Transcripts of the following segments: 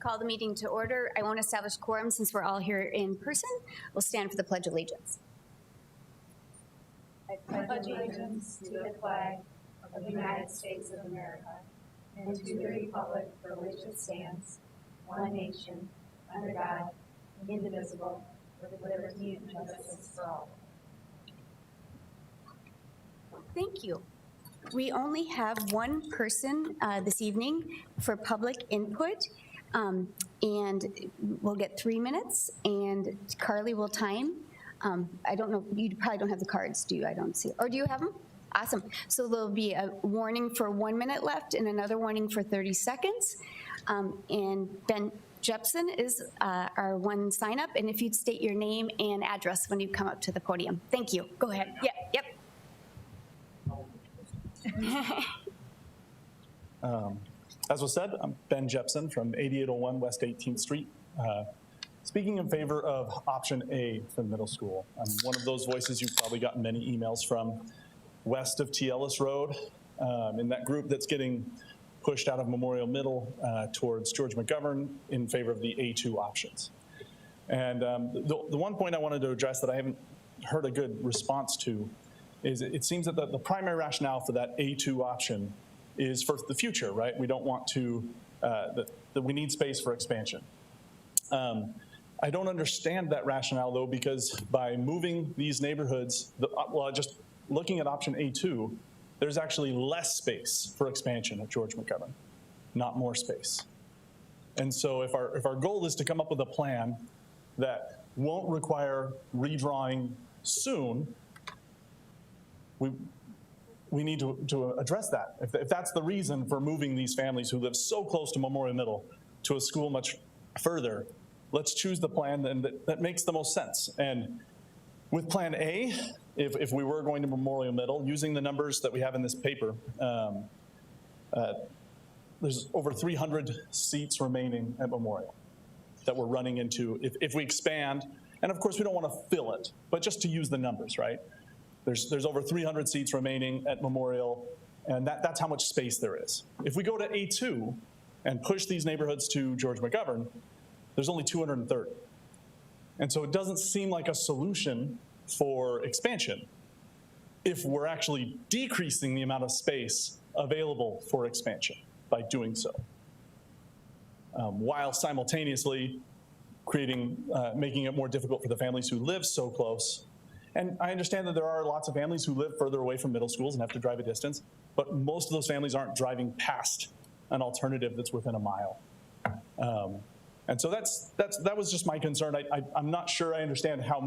Call the meeting to order. I won't establish quorum since we're all here in person. We'll stand for the Pledge of Allegiance. I pledge allegiance to the flag of the United States of America and to the republic for which it stands, one nation, under God, indivisible, with liberty and justice for all. Thank you. We only have one person this evening for public input, and we'll get 3 minutes, and Carly will time. I don't know, you probably don't have the cards, do you? I don't see, or do you have them? Awesome. So there'll be a warning for 1 minute left and another warning for 30 seconds. And Ben Jepson is our one sign up, and if you'd state your name and address when you come up to the podium. Thank you. Go ahead. Yep. As was said, I'm Ben Jepson from 8801 West 18th Street, speaking in favor of option A for the middle school. I'm one of those voices you've probably gotten many emails from west of T. Ellis Road, in that group that's getting pushed out of Memorial Middle towards George McGovern in favor of the A2 options. And the one point I wanted to address that I haven't heard a good response to is it seems that the primary rationale for that A2 option is for the future, right? We don't want to, that we need space for expansion. I don't understand that rationale though, because by moving these neighborhoods, well, just looking at option A2, there's actually less space for expansion at George McGovern, not more space. And so if our goal is to come up with a plan that won't require redrawing soon, we need to address that. If that's the reason for moving these families who live so close to Memorial Middle to a school much further, let's choose the plan that makes the most sense. And with plan A, if we were going to Memorial Middle, using the numbers that we have in this paper, there's over 300 seats remaining at Memorial that we're running into if we expand. And of course, we don't want to fill it, but just to use the numbers, right? There's over 300 seats remaining at Memorial, and that's how much space there is. If we go to A2 and push these neighborhoods to George McGovern, there's only 230. And so it doesn't seem like a solution for expansion if we're actually decreasing the amount of space available for expansion by doing so, while simultaneously making it more difficult for the families who live so close. And I understand that there are lots of families who live further away from middle schools and have to drive a distance, but most of those families aren't driving past an alternative that's within a mile. And so that was just my concern. I'm not sure I understand how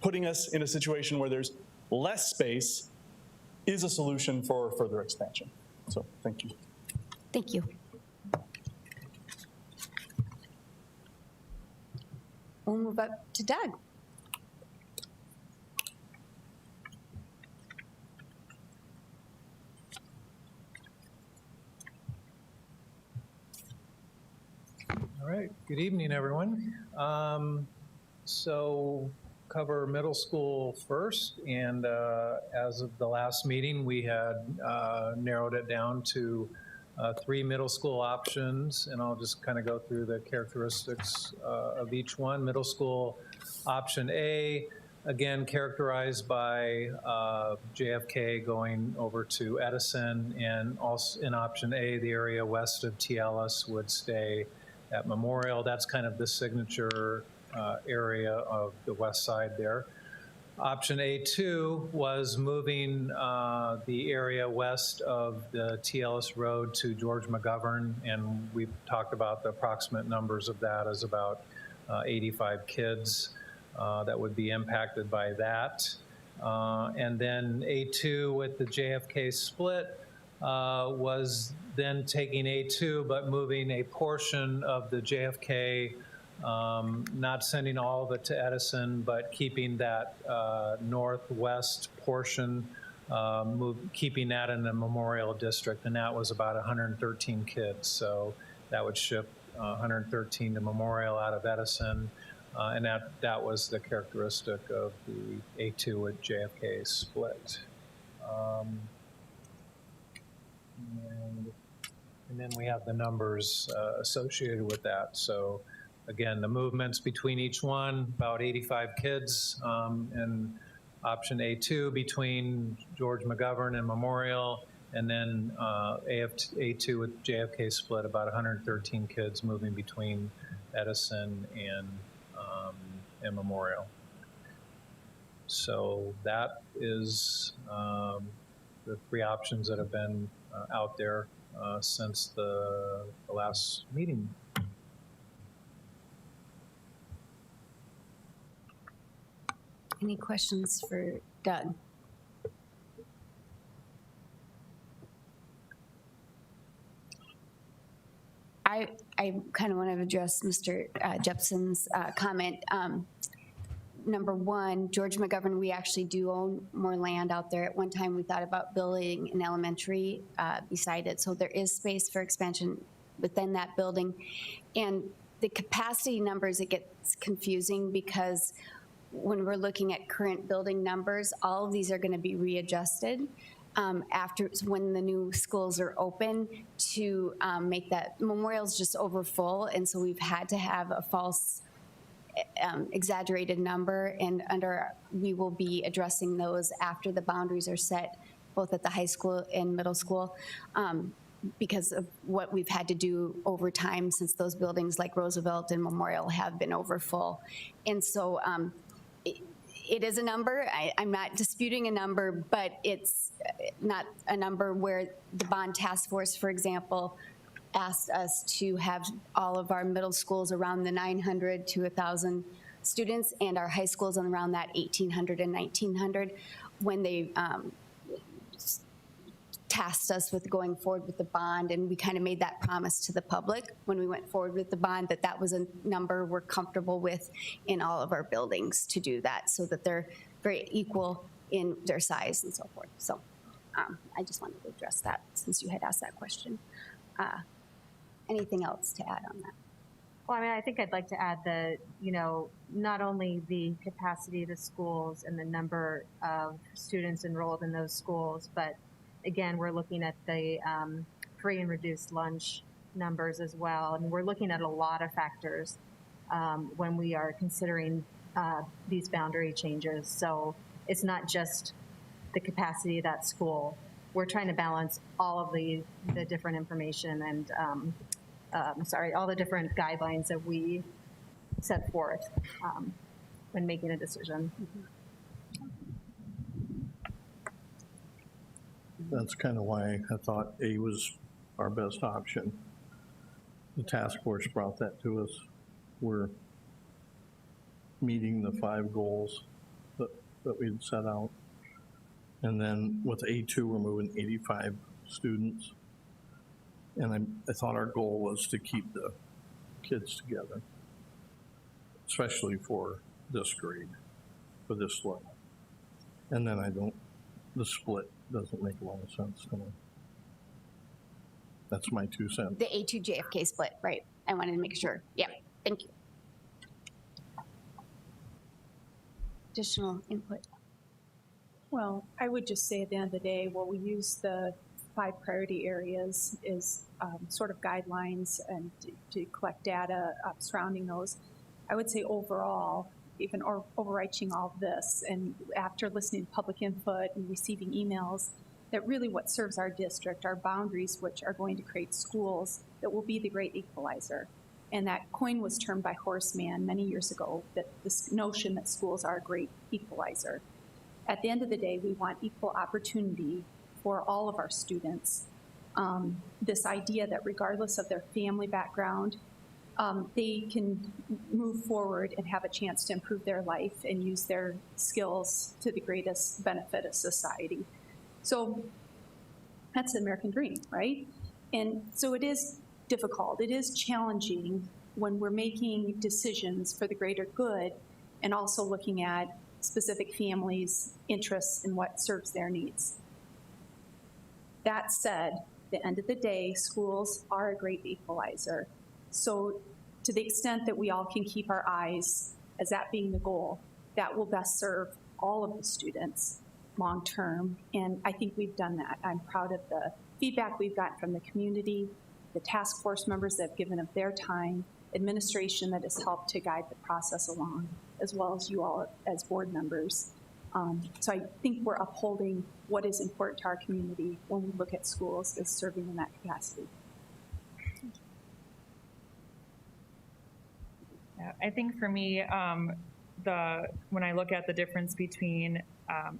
putting us in a situation where there's less space is a solution for further expansion. So thank you. Thank you. We'll move up to Doug. All right, good evening, everyone. So cover middle school first, and as of the last meeting, we had narrowed it down to 3 middle school options, and I'll just kind of go through the characteristics of each one. Middle school option A, again, characterized by JFK going over to Edison, and also in option A, the area west of T. Ellis would stay at Memorial. That's kind of the signature area of the west side there. Option A2 was moving the area west of the T. Ellis Road to George McGovern, and we've talked about the approximate numbers of that as about 85 kids that would be impacted by that. And then A2 with the JFK split was then taking A2, but moving a portion of the JFK, not sending all of it to Edison, but keeping that northwest portion, keeping that in the Memorial District, and that was about 113 kids. So that would ship 113 to Memorial out of Edison, and that was the characteristic of the A2 with JFK split. And And then we have the numbers associated with that. So again, the movements between each one, about 85 kids, and option A2 between George McGovern and Memorial, and then A2 with JFK split, about 113 kids moving between Edison and Memorial. So that is the three options that have been out there since the last meeting. Any questions for Doug? I kind of want to address Mr. Jepson's comment. Number one, George McGovern, we actually do own more land out there. At one time, we thought about building an elementary beside it. So there is space for expansion within that building. And the capacity numbers, it gets confusing because when we're looking at current building numbers, all of these are going to be readjusted after when the new schools are open to make that. Memorial's just over full, and so we've had to have a false exaggerated number, and we will be addressing those after the boundaries are set, both at the high school and middle school, because of what we've had to do over time since those buildings like Roosevelt and Memorial have been over full. And so it is a number. I'm not disputing a number, but it's not a number where the bond task force, for example, asked us to have all of our middle schools around the 900 to 1,000 students and our high schools around that 1,800 and 1,900 when they tasked us with going forward with the bond. And we kind of made that promise to the public when we went forward with the bond, that that was a number we're comfortable with in all of our buildings to do that, so that they're very equal in their size and so forth. So I just wanted to address that since you had asked that question. Anything else to add on that? Well, I mean, I think I'd like to add that, you know, not only the capacity of the schools and the number of students enrolled in those schools, but again, we're looking at the free and reduced lunch numbers as well. And we're looking at a lot of factors when we are considering these boundary changes. So it's not just the capacity of that school. We're trying to balance all of the different information and all the different guidelines that we set forth when making a decision. That's kind of why I thought A was our best option. The task force brought that to us. We're meeting the 5 goals that we'd set out. And then with A2, we're moving 85 students. And I thought our goal was to keep the kids together, especially for this grade, for this level. And then the split doesn't make a lot of sense to me. That's my 2 cents. The A2 JFK split, right. I wanted to make sure. Yeah, thank you. Additional input? Well, I would just say at the end of the day, what we use the 5 priority areas is sort of guidelines and to collect data surrounding those. I would say overall, even overarching all of this, and after listening to public input and receiving emails, that really what serves our district, our boundaries, which are going to create schools that will be the great equalizer. And that coin was termed by Horace Mann many years ago, that this notion that schools are a great equalizer. At the end of the day, we want equal opportunity for all of our students. This idea that regardless of their family background, they can move forward and have a chance to improve their life and use their skills to the greatest benefit of society. So that's the American dream, right? And so it is difficult, it is challenging when we're making decisions for the greater good and also looking at specific families' interests and what serves their needs. That said, at the end of the day, schools are a great equalizer. So to the extent that we all can keep our eyes as that being the goal, that will best serve all of the students long term. And I think we've done that. I'm proud of the feedback we've gotten from the community the task force members that have given up their time, administration that has helped to guide the process along, as well as you all as board members. So I think we're upholding what is important to our community when we look at schools as serving in that capacity. Yeah, I think for me, when I look at the difference between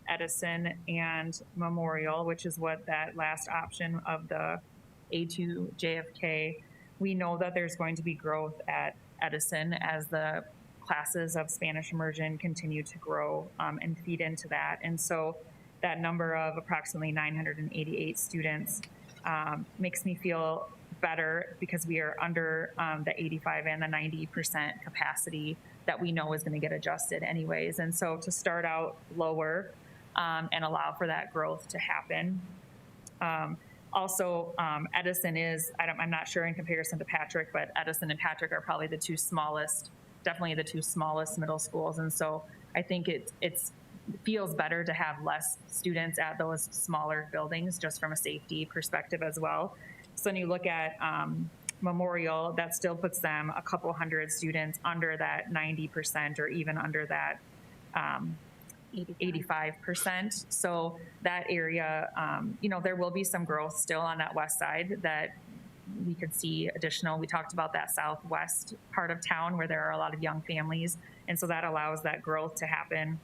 Edison and Memorial, which is what that last option of the A2 JFK, we know that there's going to be growth at Edison as the classes of Spanish immersion continue to grow and feed into that. And so that number of approximately 988 students makes me feel better because we are under the 85 and the 90% capacity that we know is going to get adjusted anyways. And so to start out lower and allow for that growth to happen. Also, Edison is, I'm not sure in comparison to Patrick, but Edison and Patrick are probably the two smallest, definitely the two smallest middle schools. And so I think it feels better to have less students at those smaller buildings just from a safety perspective as well. So when you look at Memorial, that still puts them a couple hundred students under that 90% or even under that 85%. So that area, there will be some growth still on that west side that we could see additional. We talked about that southwest part of town where there are a lot of young families. And so that allows that growth to happen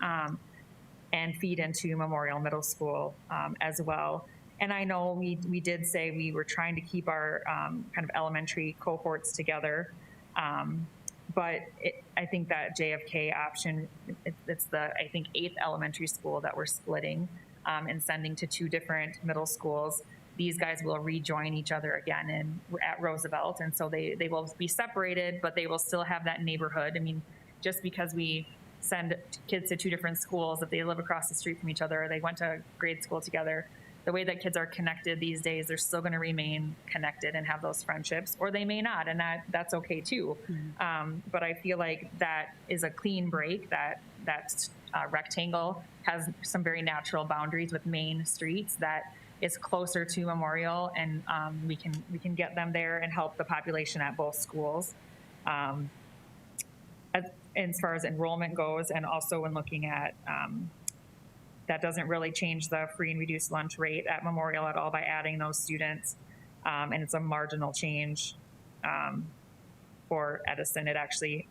and feed into Memorial Middle School as well. And I know we did say we were trying to keep our kind of elementary cohorts together. But I think that JFK option, it's the, I think, 8th elementary school that we're splitting and sending to 2 different middle schools. These guys will rejoin each other again at Roosevelt. And so they will be separated, but they will still have that neighborhood. I mean, just because we send kids to 2 different schools, if they live across the street from each other, or they went to grade school together, the way that kids are connected these days, they're still going to remain connected and have those friendships, or they may not, and that's okay too. Mm-hmm. But I feel like that is a clean break. That rectangle has some very natural boundaries with main streets that is closer to Memorial, and we can get them there and help the population at both schools. As far as enrollment goes, and also when looking at that doesn't really change the free and reduced lunch rate at Memorial at all by adding those students. And it's a marginal change for Edison. It actually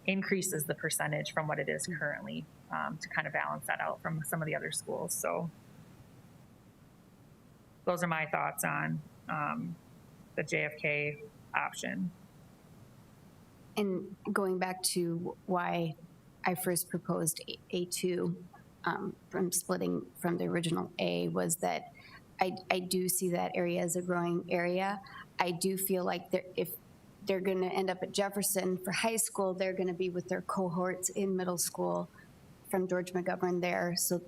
increases the percentage from what it is currently to kind of balance that out from some of the other schools. So those are my thoughts on the JFK option. And going back to why I first proposed A2, from splitting from the original A, was that I do see that area as a growing area. I do feel like if they're going to end up at Jefferson for high school, they're going to be with their cohorts in middle school from George McGovern there. So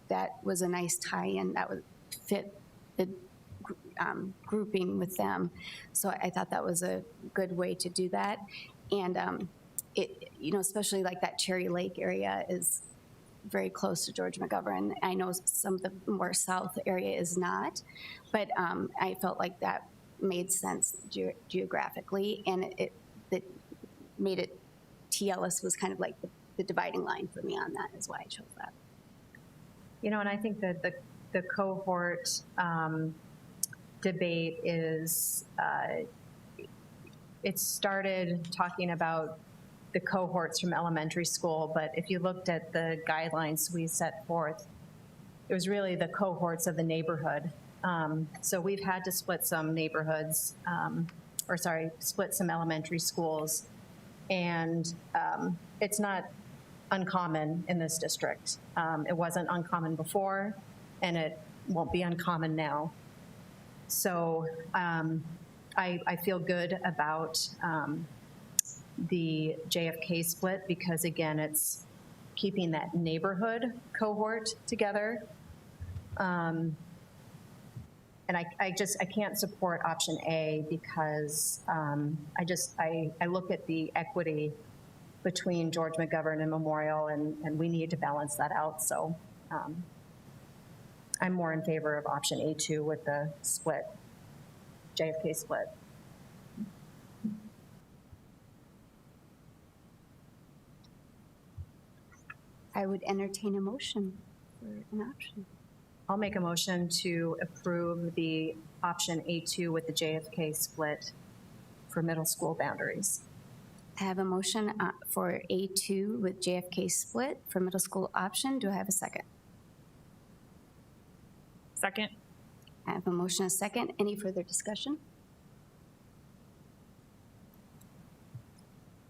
that was a nice tie-in that would fit the grouping with them. So I thought that was a good way to do that. And especially like that Cherry Lake area is very close to George McGovern. I know some of the more south area is not, but I felt like that made sense geographically, and it made it, T. Ellis was kind of like the dividing line for me on that, is why I chose that. And I think that the cohort debate is, it started talking about the cohorts from elementary school, but if you looked at the guidelines we set forth, it was really the cohorts of the neighborhood. So we've had to split some neighborhoods, split some elementary schools, and it's not uncommon in this district. It wasn't uncommon before, and it won't be uncommon now. So I feel good about the JFK split because, again, it's keeping that neighborhood cohort together. And I can't support option A because I look at the equity between George McGovern and Memorial, and we need to balance that out. So I'm more in favor of option A2 with the split. JFK split. I would entertain a motion for an option. I'll make a motion to approve the option A2 with the JFK split for middle school boundaries. I have a motion for A2 with JFK split for middle school option. Do I have a second? Second? I have a motion, a second. Any further discussion?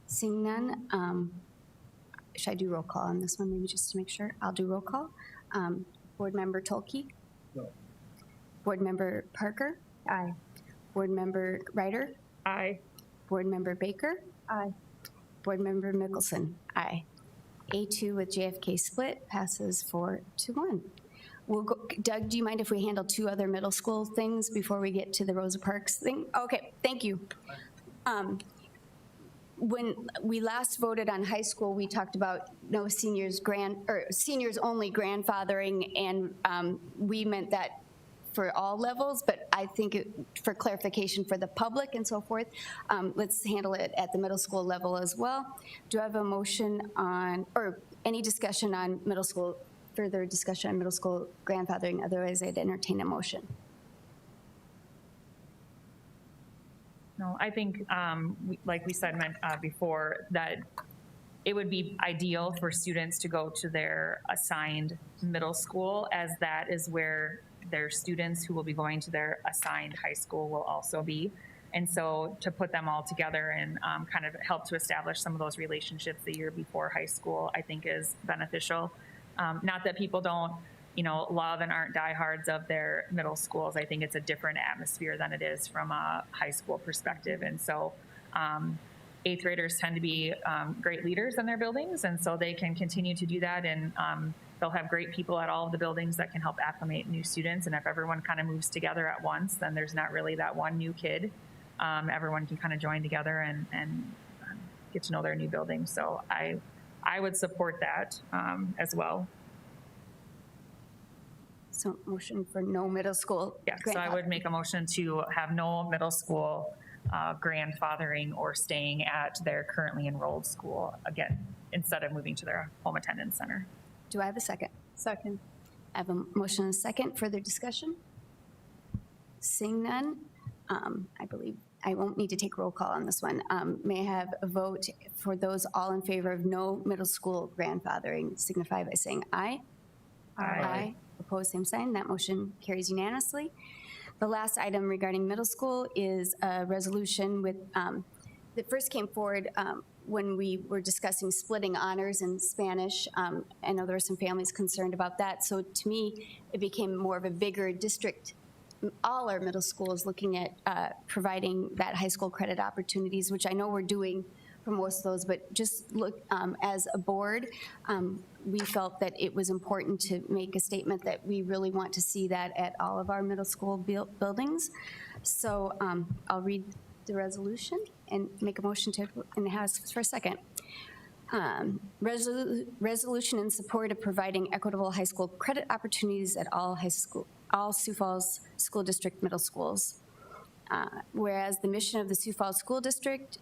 Seeing none, should I do roll call on this one, maybe just to make sure? I'll do roll call. Board Member Tolke? No. Board Member Parker? Aye. Board Member Ryder? Aye. Board Member Baker? Aye. Board Member Mickelson? Aye. A2 with JFK split passes 4-1. We'll go, Doug, do you mind if we handle 2 other middle school things before we get to the Rosa Parks thing? Okay, thank you. When we last voted on high school, we talked about no seniors seniors only grandfathering, and we meant that for all levels, but I think for clarification for the public and so forth, let's handle it at the middle school level as well. Do I have a motion on, or any discussion on middle school, further discussion on middle school grandfathering? Otherwise, I'd entertain a motion. No, I think, like we said before, that it would be ideal for students to go to their assigned middle school, as that is where their students who will be going to their assigned high school will also be. And so to put them all together and kind of help to establish some of those relationships the year before high school, I think is beneficial. Not that people don't, love and aren't diehards of their middle schools. I think it's a different atmosphere than it is from a high school perspective. And so 8th graders tend to be great leaders in their buildings, and so they can continue to do that. And they'll have great people at all of the buildings that can help acclimate new students. And if everyone kind of moves together at once, then there's not really that one new kid. Everyone can kind of join together and get to know their new building. So I would support that as well. So motion for no middle school. Yeah, so I would make a motion to have no middle school grandfathering or staying at their currently enrolled school, again, instead of moving to their home attendance center. Do I have a second? Second. I have a motion and a second. Further discussion? Seeing none, I believe I won't need to take roll call on this one. May I have a vote for those all in favor of no middle school grandfathering signify by saying aye. Aye. Opposed, same sign. That motion carries unanimously. The last item regarding middle school is a resolution with, that first came forward when we were discussing splitting honors in Spanish. I know there were some families concerned about that. So to me, it became more of a bigger district. All our middle schools looking at providing that high school credit opportunities, which I know we're doing for most of those, but just look, as a board, we felt that it was important to make a statement that we really want to see that at all of our middle school buildings. So I'll read the resolution and make a motion to, in the House for a second. Resolution in support of providing equitable high school credit opportunities at all Sioux Falls School District middle schools. Whereas the mission of the Sioux Falls School District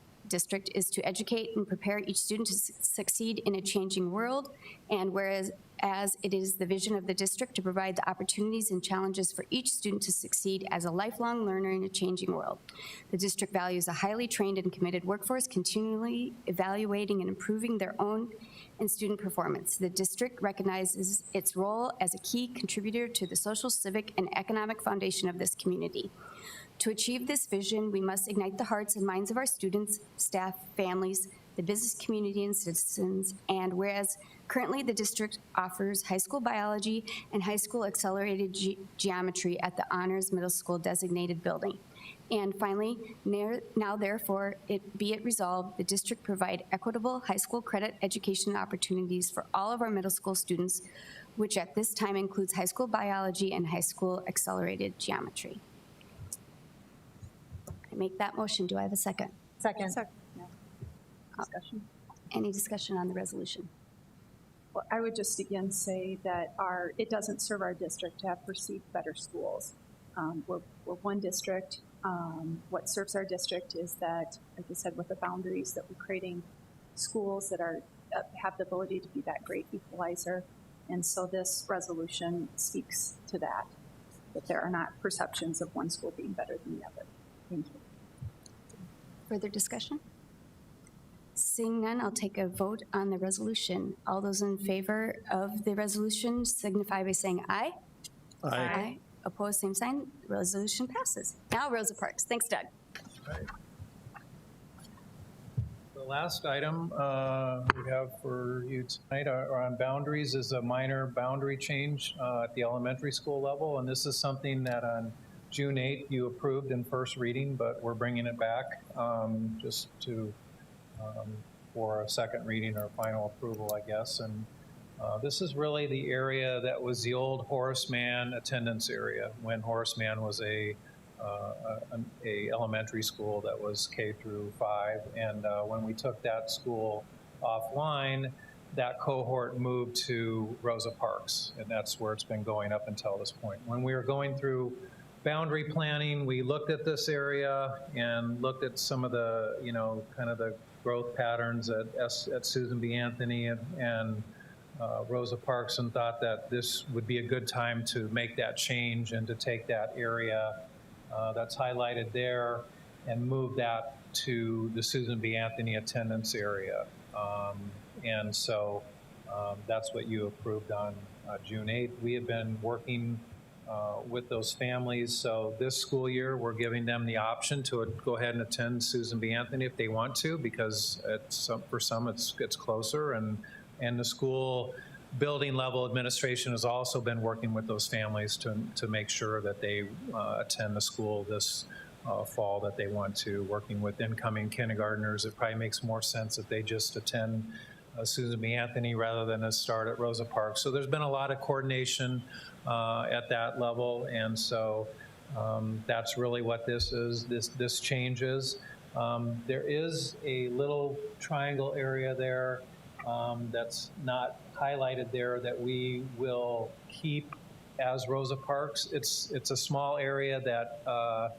is to educate and prepare each student to succeed in a changing world, and whereas it is the vision of the district to provide the opportunities and challenges for each student to succeed as a lifelong learner in a changing world. The district values a highly trained and committed workforce, continually evaluating and improving their own and student performance. The district recognizes its role as a key contributor to the social, civic, and economic foundation of this community. To achieve this vision, we must ignite the hearts and minds of our students, staff, families, the business community, and citizens. And whereas currently the district offers high school biology and high school accelerated geometry at the Honors Middle School designated building. And finally, now therefore, be it resolved, the district provide equitable high school credit education opportunities for all of our middle school students, which at this time includes high school biology and high school accelerated geometry. I make that motion. Do I have a second? Second. Discussion. Any discussion on the resolution? Well, I would just again say that it doesn't serve our district to have perceived better schools. We're one district. What serves our district is that, like I said, with the boundaries, that we're creating schools that are have the ability to be that great equalizer. And so this resolution speaks to that there are not perceptions of one school being better than the other. Thank you. Further discussion? Seeing none, I'll take a vote on the resolution. All those in favor of the resolution signify by saying aye. Aye. Opposed, same sign. Resolution passes. Now Rosa Parks. Thanks, Doug. The last item we have for you tonight are on boundaries is a minor boundary change at the elementary school level. And this is something that on June 8th you approved in first reading, but we're bringing it back just to for a second reading or final approval, I guess. And this is really the area that was the old Horace Mann attendance area when Horace Mann was a elementary school that was K through 5. And when we took that school offline, that cohort moved to Rosa Parks, and that's where it's been going up until this point. When we were going through boundary planning, we looked at this area and looked at some of the, kind of the growth patterns at Susan B. Anthony and Rosa Parks, and thought that this would be a good time to make that change and to take that area that's highlighted there and move that to the Susan B. Anthony attendance area. And so that's what you approved on June 8th. We have been working with those families. So this school year, we're giving them the option to go ahead and attend Susan B. Anthony if they want to, because for some it's closer, and the school building level administration has also been working with those families to make sure that they attend the school this fall that they want to, working with incoming kindergartners. It probably makes more sense if they just attend Susan B. Anthony rather than a start at Rosa Parks. So there's been a lot of coordination at that level, and so that's really what this is. This changes. There is a little triangle area there that's not highlighted there that we will keep as Rosa Parks. It's a small area that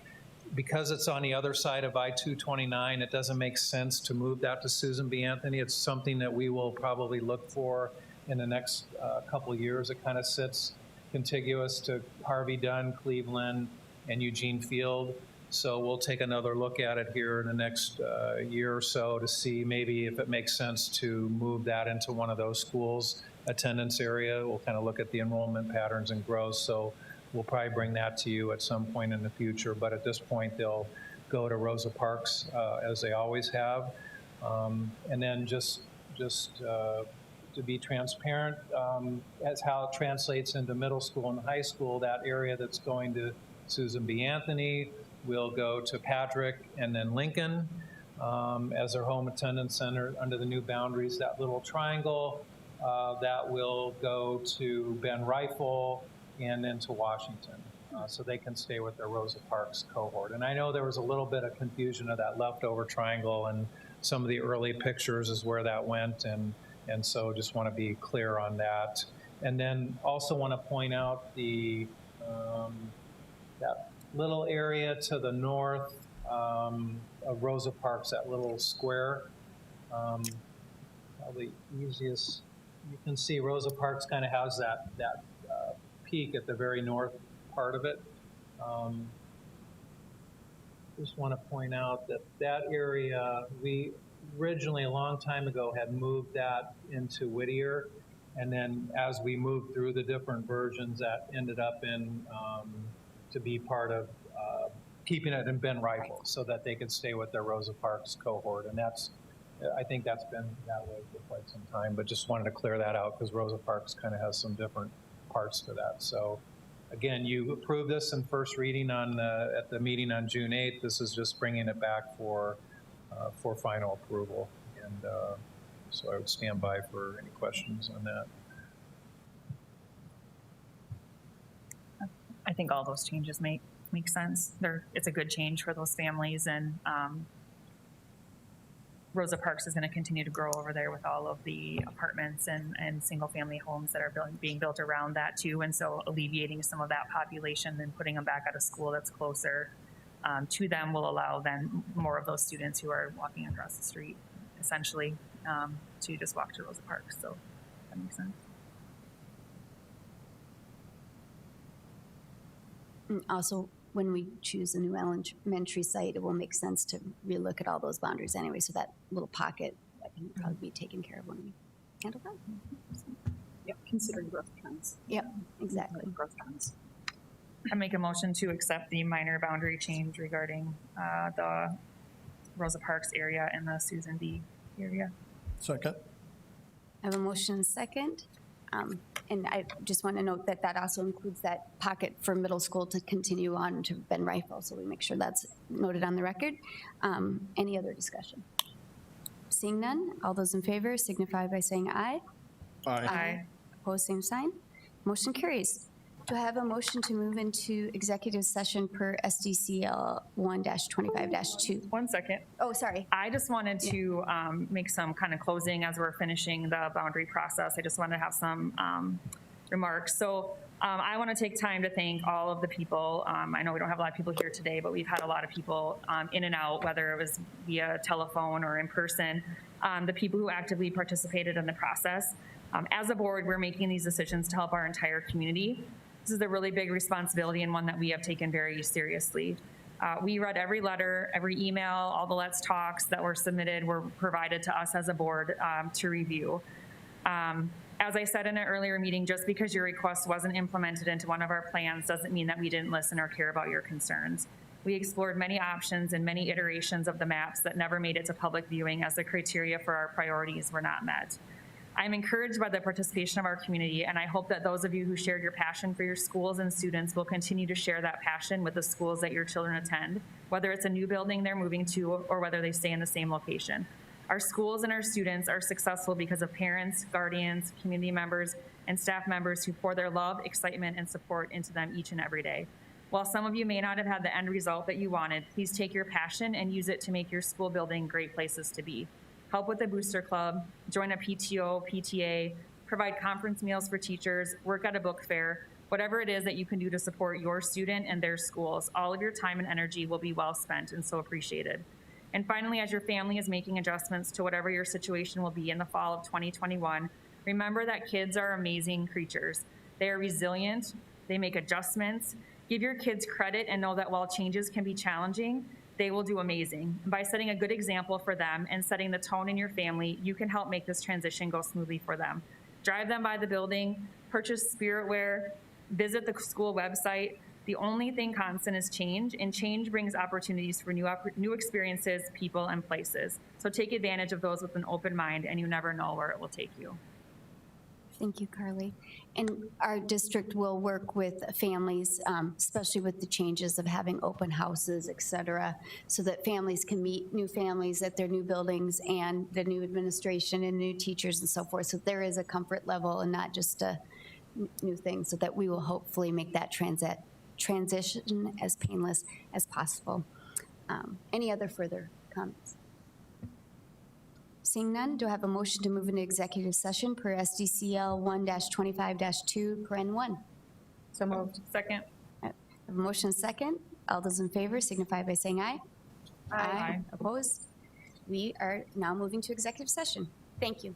because it's on the other side of I-229, it doesn't make sense to move that to Susan B. Anthony. It's something that we will probably look for in the next couple of years. It kind of sits contiguous to Harvey Dunn, Cleveland, and Eugene Field. So we'll take another look at it here in the next year or so to see maybe if it makes sense to move that into one of those schools' attendance area. We'll kind of look at the enrollment patterns and growth. So we'll probably bring that to you at some point in the future. But at this point, they'll go to Rosa Parks as they always have. And then just to be transparent, as how it translates into middle school and high school, that area that's going to Susan B. Anthony will go to Patrick and then Lincoln as their home attendance center under the new boundaries. That little triangle, that will go to Ben Rifle and then to Washington. So they can stay with their Rosa Parks cohort. And I know there was a little bit of confusion of that leftover triangle, and some of the early pictures is where that went, and so just want to be clear on that. And then also want to point out the that little area to the north of Rosa Parks, that little square. Probably easiest, you can see Rosa Parks kind of has that peak at the very north part of it. Just want to point out that area, we originally a long time ago had moved that into Whittier, and then as we moved through the different versions, that ended up in to be part of keeping it in Ben Rifle so that they could stay with their Rosa Parks cohort. And I think that's been that way for quite some time, but just wanted to clear that out because Rosa Parks kind of has some different parts to that. So again, you approved this in first reading at the meeting on June 8th. This is just bringing it back for final approval. And so I would stand by for any questions on that. I think all those changes make sense. It's a good change for those families, and Rosa Parks is going to continue to grow over there with all of the apartments and single-family homes that are being built around that too, and so alleviating some of that population and putting them back at a school that's closer to them will allow then more of those students who are walking across the street, essentially, to just walk to Rosa Parks. So that makes sense. And also, when we choose a new elementary site, it will make sense to relook at all those boundaries anyway, so that little pocket that can probably be taken care of when we handle that. Yep, considering growth trends. Yep, exactly. Growth trends. I make a motion to accept the minor boundary change regarding the Rosa Parks area and the Susan B area. Second? I have a motion and second. And I just want to note that that also includes that pocket for middle school to continue on to Ben Rifle, so we make sure that's noted on the record. Any other discussion? Seeing none, all those in favor signify by saying aye. Aye. Opposed, same sign. Motion carries. Do I have a motion to move into executive session per SDCL 1-25-2? 1 second. Oh, sorry. I just wanted to make some kind of closing as we're finishing the boundary process. I just wanted to have some remarks. So I want to take time to thank all of the people. I know we don't have a lot of people here today, but we've had a lot of people in and out, whether it was via telephone or in person, the people who actively participated in the process. As a board, we're making these decisions to help our entire community. This is a really big responsibility and one that we have taken very seriously. We read every letter, every email, all the Let's Talks that were submitted were provided to us as a board to review. As I said in an earlier meeting, just because your request wasn't implemented into one of our plans doesn't mean that we didn't listen or care about your concerns. We explored many options and many iterations of the maps that never made it to public viewing as the criteria for our priorities were not met. I'm encouraged by the participation of our community, and I hope that those of you who shared your passion for your schools and students will continue to share that passion with the schools that your children attend, whether it's a new building they're moving to or whether they stay in the same location. Our schools and our students are successful because of parents, guardians, community members, and staff members who pour their love, excitement, and support into them each and every day. While some of you may not have had the end result that you wanted, please take your passion and use it to make your school building great places to be. Help with the Booster Club, join a PTO, PTA, provide conference meals for teachers, work at a book fair, whatever it is that you can do to support your student and their schools, all of your time and energy will be well spent and so appreciated. And finally, as your family is making adjustments to whatever your situation will be in the fall of 2021, remember that kids are amazing creatures. They are resilient, they make adjustments. Give your kids credit and know that while changes can be challenging, they will do amazing. And by setting a good example for them and setting the tone in your family, you can help make this transition go smoothly for them. Drive them by the building, purchase spirit wear, visit the school website. The only thing constant is change, and change brings opportunities for new experiences, people, and places. So take advantage of those with an open mind, and you never know where it will take you. Thank you, Carly. And our district will work with families, especially with the changes of having open houses, et cetera, so that families can meet new families at their new buildings and the new administration and new teachers and so forth. So there is a comfort level and not just a new thing, so that we will hopefully make that transition as painless as possible. Any other further comments? Seeing none, do I have a motion to move into executive session per SDCL 1-25-2, paren 1? So moved. Second. I have a motion and second. All those in favor signify by saying aye. Aye. Opposed? We are now moving to executive session. Thank you.